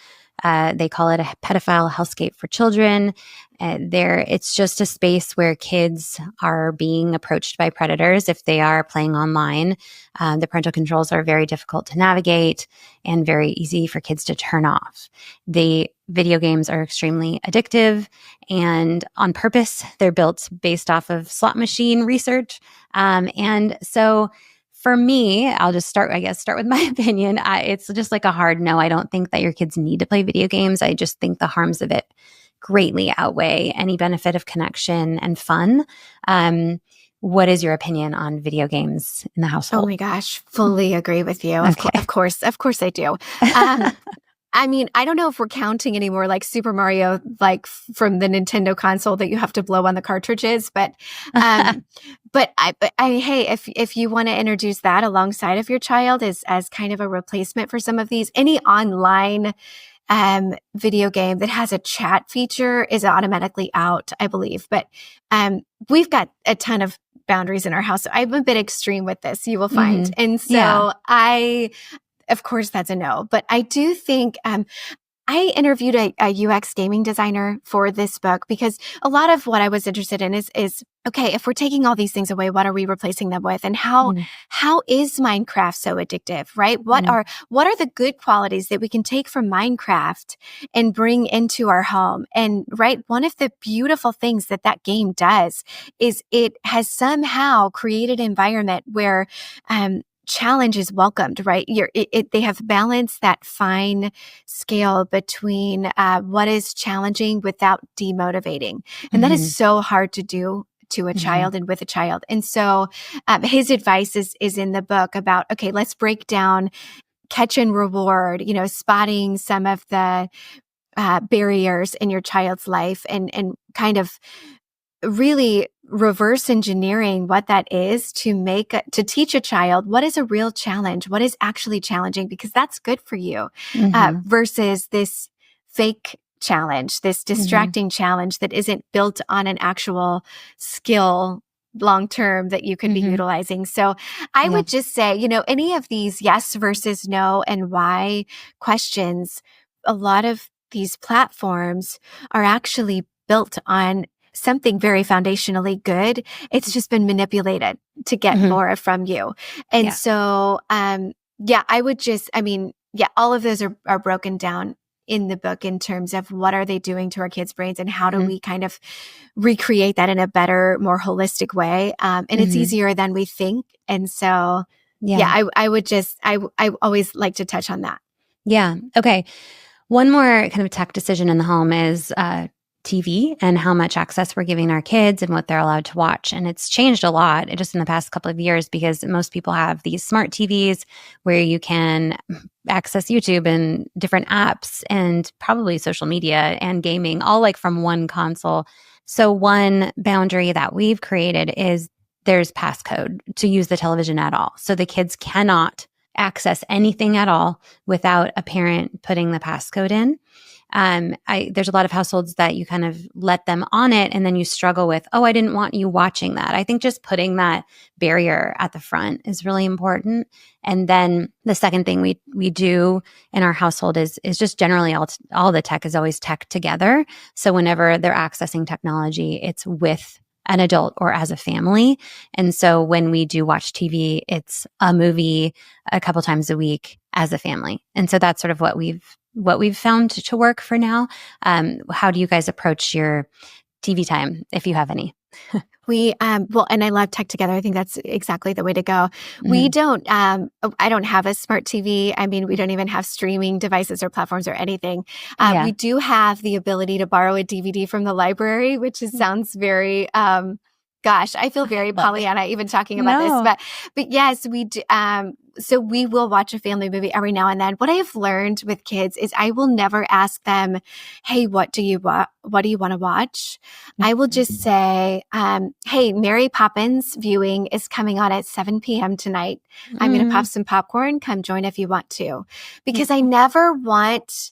They call it a pedophile hellscape for children. It's just a space where kids are being approached by predators if they are playing online. The parental controls are very difficult to navigate and very easy for kids to turn off. The video games are extremely addictive, and on purpose, they're built based off of slot machine research. And so for me, I'll just start with my opinion. It's just like a hard no. I don't think that your kids need to play video games. I just think the harms of it greatly outweigh any benefit of connection and fun. What is your opinion on video games in the Oh household? my gosh, fully agree with you. Okay. Of course I do. I mean, I don't know if we're counting anymore, like Super Mario, like from the Nintendo console that you have to blow on the cartridges. Um, hey, if you want to introduce that alongside of your child as kind of a replacement for some of these, any online video game that has a chat feature is automatically out, I believe. But we've got a ton of boundaries in our house. So I'm a bit extreme with this, you will find. And Yeah. so of course, that's a no. But I do think I interviewed a UX gaming designer for this book because a lot of what I was interested in is okay, if we're taking all these things away, what are we replacing them with? And how is Minecraft so addictive, right? What are the good qualities that we can take from Minecraft and bring into our home? And right, one of the beautiful things that game does is it has somehow created an environment where challenge is welcomed, right? They have balanced that fine scale between what is challenging without demotivating. And that is so hard to do to a child and with a child. And so his advice is in the book about, okay, let's break down catch and reward, spotting some of the barriers in your child's life and kind of really reverse engineering what that is to teach a child what is a real challenge, what is actually challenging, because that's good for you versus this fake challenge, this distracting challenge that isn't built on an actual skill long term that you could be utilizing. So I would just say, any of these yes versus no and why questions, a lot of these platforms are actually built on something very foundationally good. It's just been manipulated to get more from you. And so, I would all of those are broken down in the book in terms of what are they doing to our kids' brains and how do we kind of recreate that in a better, more holistic way. And it's easier than we think. And so, I always like to touch on that. Yeah. Okay. One more kind of tech decision in the home is TV and how much access we're giving our kids and what they're allowed to watch. And it's changed a lot just in the past couple of years because most people have these smart TVs where you can access YouTube and different apps and probably social media and gaming, all like from one console. So one boundary that we've created is there's passcode to use the television at all. So the kids cannot access anything at all without a parent putting the passcode in. There's a lot of households that you kind of let them on it and then you struggle with, oh, I didn't want you watching that. I think just putting that barrier at the front is really important. And then the second thing we do in our household is just generally all the tech is always tech together. So whenever they're accessing technology, it's with an adult or as a family. And so when we do watch TV, it's a movie a couple times a week as a family. And so that's sort of what we've found to work for now. How do you guys approach your TV time, if you have any? We, and I love tech together. I think that's exactly the way to go. We don't, I don't have a smart TV. I mean, we don't even have streaming devices or platforms or anything. We do have the ability to borrow a DVD from the library, which sounds very, gosh, I feel very Pollyanna even talking about this, but yes, we do. So we will watch a family movie every now and then. What I have learned with kids is I will never ask them, hey, what do you want to watch? I will just say, hey, Mary Poppins viewing is coming on at 7 p.m. tonight. I'm going to pop some popcorn. Come join if you want to. Because I never want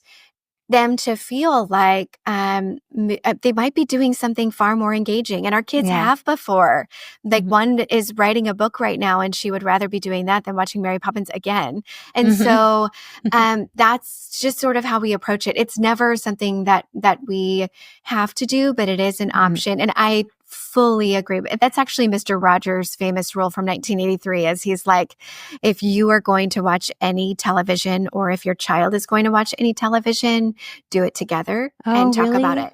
them to feel like they might be doing something far more engaging. And our kids have before. Like one is writing a book right now and she would rather be doing that than watching Mary Poppins again. And so that's just sort of how we approach it. It's never something that we have to do, but it is an option. And I fully agree. That's actually Mr. Rogers' famous rule from 1983, as he's like, if you are going to watch any television or if your child is going to watch any television, do it together and talk about it.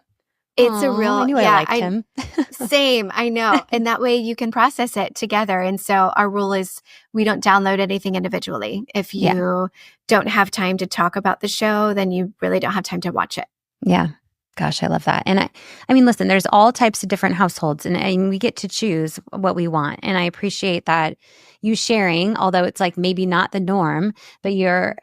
It's a real, I knew I liked him. Same, I know. And that way you can process it together. And so our rule is we don't download anything individually. If you don't have time to talk about the show, then you really don't have time to watch it. Yeah. Gosh, I love that. And I mean, listen, there's all types of different households and we get to choose what we want. And I appreciate that you sharing, although it's like maybe not the norm, but I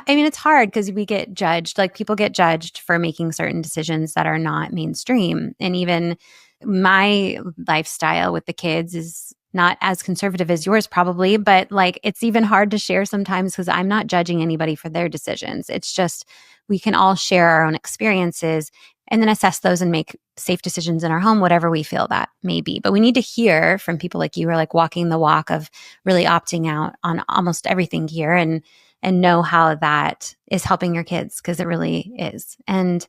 mean, it's hard because we get judged, like people get judged for making certain decisions that are not mainstream. And even my lifestyle with the kids is not as conservative as yours probably, but like it's even hard to share sometimes because I'm not judging anybody for their decisions. It's just we can all share our own experiences and then assess those and make safe decisions in our home, whatever we feel that may be. But we need to hear from people like you who are like walking the walk of really opting out on almost everything here and know how that is helping your kids because it really is. And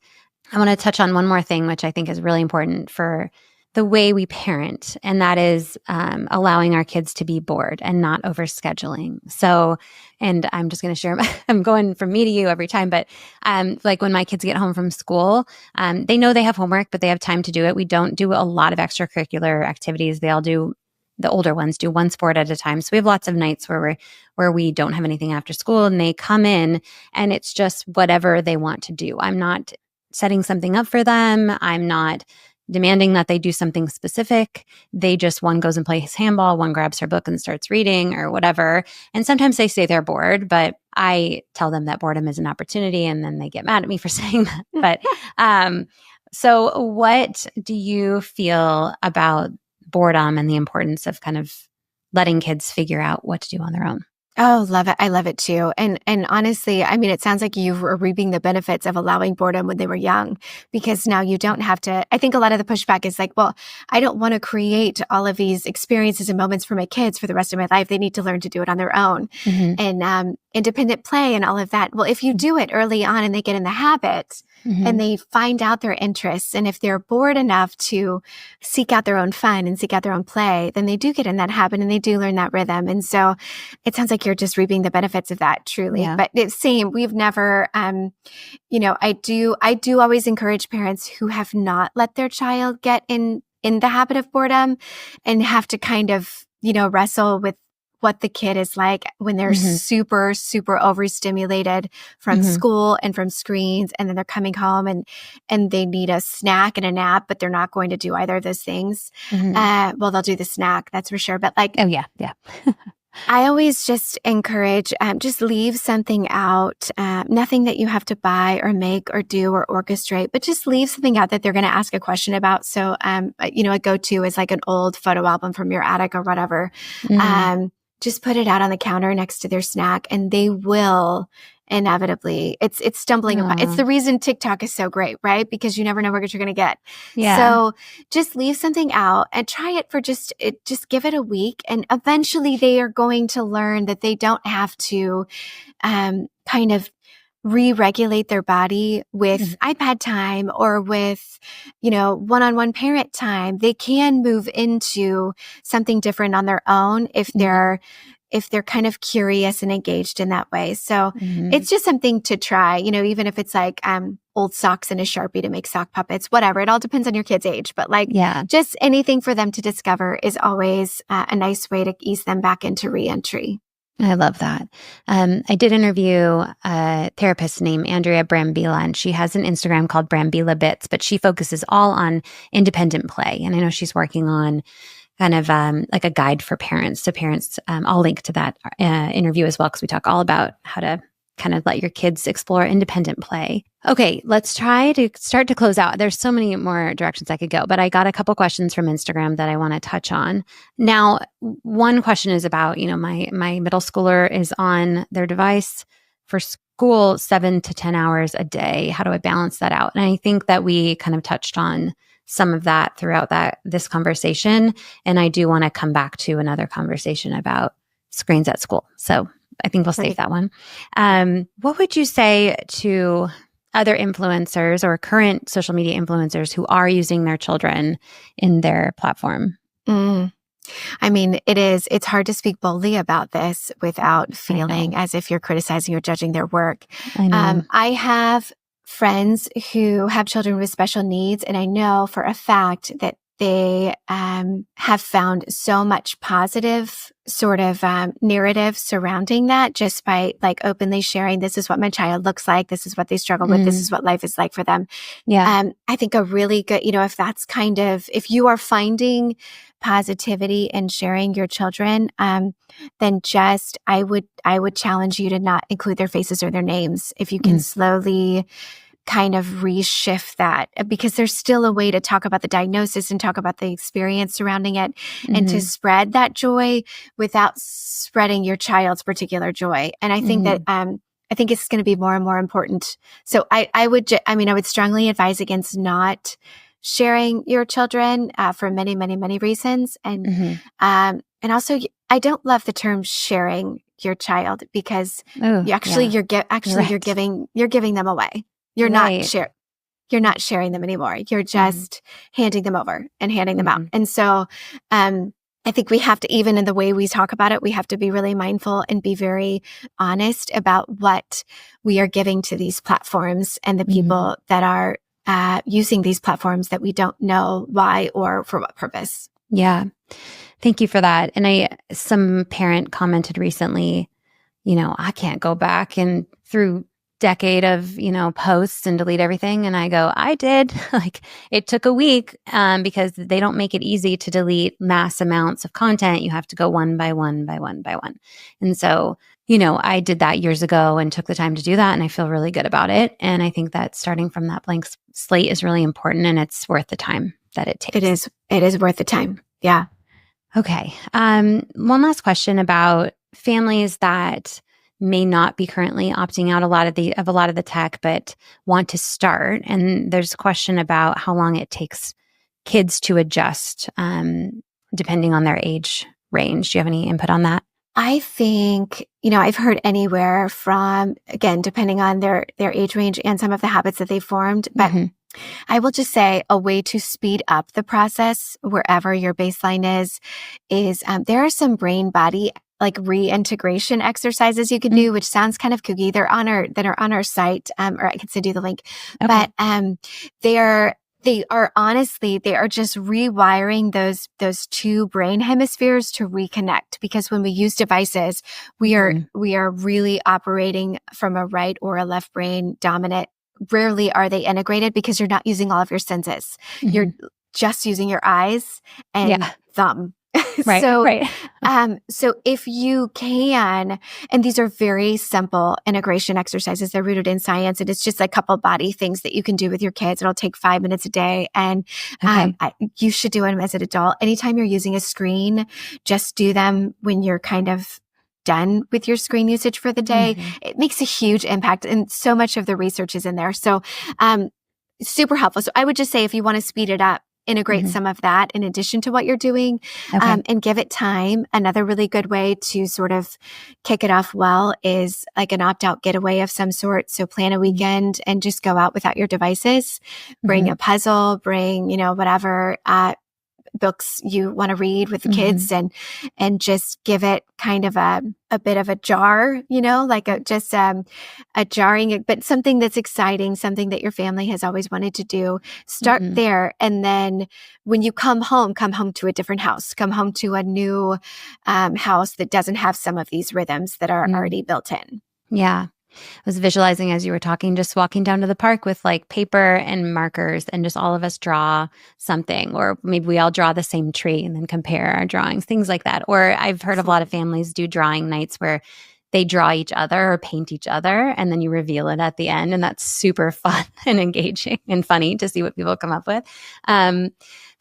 I want to touch on one more thing, which I think is really important for the way we parent, and that is allowing our kids to be bored and not overscheduling. So, and I'm just going to share, I'm going from me to you every time, but like when my kids get home from school, they know they have homework, but they have time to do it. We don't do a lot of extracurricular activities. They all do, the older ones do one sport at a time. So we have lots of nights where we don't have anything after school and they come in and it's just whatever they want to do. I'm not setting something up for them. I'm not demanding that they do something specific. They just, one goes and plays handball, one grabs her book and starts reading or whatever. And sometimes they say they're bored, but I tell them that boredom is an opportunity and then they get mad at me for saying that. But so what do you feel about boredom and the importance of kind of letting kids figure out what to do on their own? Oh, love it. I love it too. And honestly, I mean, it sounds like you were reaping the benefits of allowing boredom when they were young, because now you don't have to. I think a lot of the pushback is like, well, I don't want to create all of these experiences and moments for my kids for the rest of my life. They need to learn to do it on their own. Mm-hmm. And independent play and all of that. Well, if you do it early on and they get in the habit, mm-hmm. and they find out their interests, and if they're bored enough to seek out their own fun and seek out their own play, then they do get in that habit and they do learn that rhythm. And so it sounds like you're just reaping the benefits of that, truly. Yeah. But it's same. We've never, I do always encourage parents who have not let their child get in the habit of boredom and have to kind of, wrestle with what the kid is like when they're mm-hmm. super, super overstimulated from mm-hmm. school and from screens. And then they're coming home and they need a snack and a nap, but they're not going to do either of those things. Mm-hmm. Well, they'll do the snack, that's for sure. But like, oh yeah. I always just encourage, just leave something out, nothing that you have to buy or make or do or orchestrate, but just leave something out that they're going to ask a question about. So, a go-to is like an old photo album from your attic or whatever. Mm-hmm. Just put it out on the counter next to their snack and they will inevitably, it's stumbling upon. It's the reason TikTok is so great, right? Because you never know what you're going to get. Yeah. So just leave something out and try it for just give it a week. And eventually they are going to learn that they don't have to, kind of re-regulate their body with mm-hmm. iPad time or with, one-on-one parent time. They can move into something different on their own if they're kind of curious and engaged in that way. So mm-hmm. it's just something to try, even if it's like old socks and a Sharpie to make sock puppets, whatever. It all depends on your kid's age. But just anything for them to discover is always a nice way to ease them back into reentry. I love that. I did interview a therapist named Andrea Brambilla, and she has an Instagram called Brambilla Bits, but she focuses all on independent play. And I know she's working on kind of like a guide for parents. So parents, I'll link to that interview as well, because we talk all about how to kind of let your kids explore independent play. Okay, let's try to start to close out. There's so many more directions I could go, but I got a couple questions from Instagram that I want to touch on. Now, one question is about, my middle schooler is on their device for school 7 to 10 hours a day. How do I balance that out? And I think that we kind of touched on some of that throughout this conversation. And I do want to come back to another conversation about screens at school. So I think we'll save that one. What would you say to other influencers or current social media influencers who are using their children in their platform? I mean, it's hard to speak boldly about this without feeling as if you're criticizing or judging their work. I know. I have friends who have children with special needs, and I know for a fact that they have found so much positive sort of narrative surrounding that just by like openly sharing, this is what my child looks like, this is what they struggle with, this is what life is like for them. Yeah. I think a really good, if that's kind of, if you are finding positivity and sharing your children, then just, I would challenge you to not include their faces or their names. If you can slowly kind of reshift that, because there's still a way to talk about the diagnosis and talk about the experience surrounding it and to spread that joy without spreading your child's particular joy. And I think that, I think it's going to be more and more important. So I would strongly advise against not sharing your children, for many, many, many reasons. And also I don't love the term sharing your child, because you're giving them away. You're not sharing them anymore. You're just handing them over and handing them out. And so, I think we have to, even in the way we talk about it, we have to be really mindful and be very honest about what we are giving to these platforms and the people that are using these platforms that we don't know why or for what purpose. Yeah. Thank you for that. And some parent commented recently, I can't go back and through decade of, posts and delete everything. And I go, I did. Like, it took a week, because they don't make it easy to delete mass amounts of content. You have to go one by one by one by one. And so, I did that years ago and took the time to do that. And I feel really good about it. And I think that starting from that blank slate is really important, and it's worth the time that it takes. It is worth the time. Yeah. Okay. One last question about families that may not be currently opting out of a lot of the tech, but want to start. And there's a question about how long it takes kids to adjust, depending on their age range. Do you have any input on that? I think, I've heard anywhere from, again, depending on their age range and some of the habits that they formed, but I will just say a way to speed up the process wherever your baseline is there are some brain body like reintegration exercises you can do, which sounds kind of kooky. They're on our site, or I can send you the link. Okay. But they are just rewiring those two brain hemispheres to reconnect, because when we use devices, we are really operating from a right or a left brain dominant. Rarely are they integrated because you're not using all of your senses. You're just using your eyes and thumb. Right. So if you can, and these are very simple integration exercises, they're rooted in science, and it's just a couple body things that you can do with your kids. It'll take 5 minutes a day, and you should do them as an adult. Anytime you're using a screen, just do them when you're kind of done with your screen usage for the day. It makes a huge impact, and so much of the research is in there. So, super helpful. So I would just say, if you want to speed it up, integrate some of that in addition to what you're doing, and give it time. Another really good way to sort of kick it off well is like an opt-out getaway of some sort. So plan a weekend and just go out without your devices. Bring a puzzle, bring, whatever books you want to read with the kids, and just give it kind of a bit of a jar, like a jarring, but something that's exciting, something that your family has always wanted to do. Start there. And then when you come home to a different house, come home to a new house that doesn't have some of these rhythms that are already built in. Yeah. I was visualizing as you were talking, just walking down to the park with like paper and markers, and just all of us draw something, or maybe we all draw the same tree and then compare our drawings, things like that. Or I've heard of a lot of families do drawing nights where they draw each other or paint each other, and then you reveal it at the end. And that's super fun and engaging and funny to see what people come up with.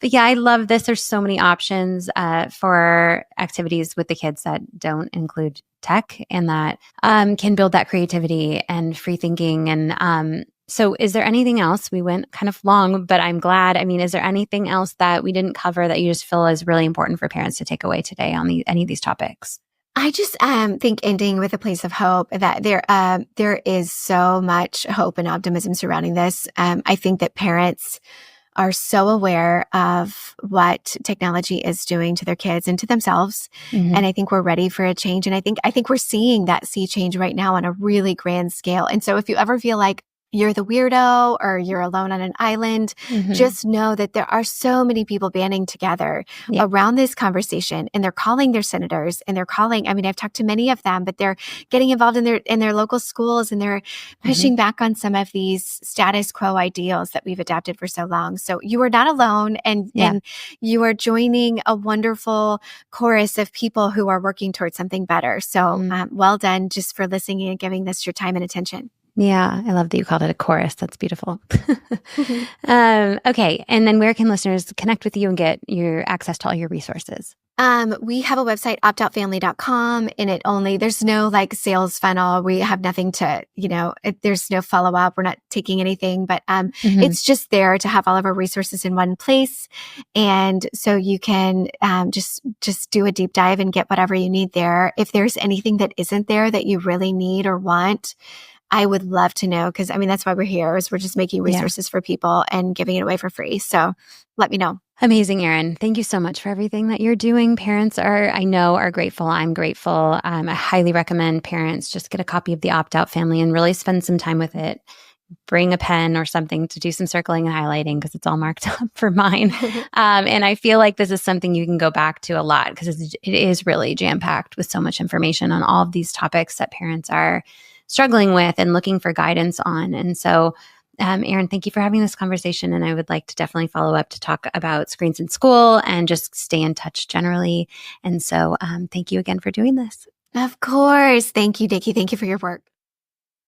But yeah, I love this. There's so many options for activities with the kids that don't include tech, and that can build that creativity and free thinking. And so is there anything else? We went kind of long, but I'm glad. I mean, is there anything else that we didn't cover that you just feel is really important for parents to take away today on any of these topics? I just think ending with a place of hope, that there is so much hope and optimism surrounding this. I think that parents are so aware of what technology is doing to their kids and to themselves. And I think we're ready for a change. And I think we're seeing that sea change right now on a really grand scale. And so if you ever feel like, you're the weirdo or you're alone on an island. Mhm. Just know that there are so many people banding together Yeah. around this conversation, and they're calling their senators, and they're calling, I mean, I've talked to many of them, but they're getting involved in their local schools, and they're pushing back on some of these status quo ideals that we've adapted for so long. So you are not alone, and you are joining a wonderful chorus of people who are working towards something better. So well done just for listening and giving this your time and attention. Yeah, I love that you called it a chorus. That's beautiful. Okay. And then where can listeners connect with you and get your access to all your resources? We have a website, optoutfamily.com, and there's no like sales funnel. We have nothing to, there's no follow up. We're not taking anything, but it's just there to have all of our resources in one place. And so you can just do a deep dive and get whatever you need there. If there's anything that isn't there that you really need or want, I would love to know, because that's why we're here, is we're just making resources for people and giving it away for free. So let me know. Amazing, Erin. Thank you so much for everything that you're doing. Parents I know are grateful. I'm grateful. I highly recommend parents just get a copy of The Opt-Out Family and really spend some time with it. Bring a pen or something to do some circling and highlighting, because it's all marked up for mine. And I feel like this is something you can go back to a lot, because it is really jam-packed with so much information on all of these topics that parents are struggling with and looking for guidance on. And so, Erin, thank you for having this conversation. And I would like to definitely follow up to talk about screens in school and just stay in touch generally. And so thank you again for doing this. Of course. Thank you, Nikki. Thank you for your work.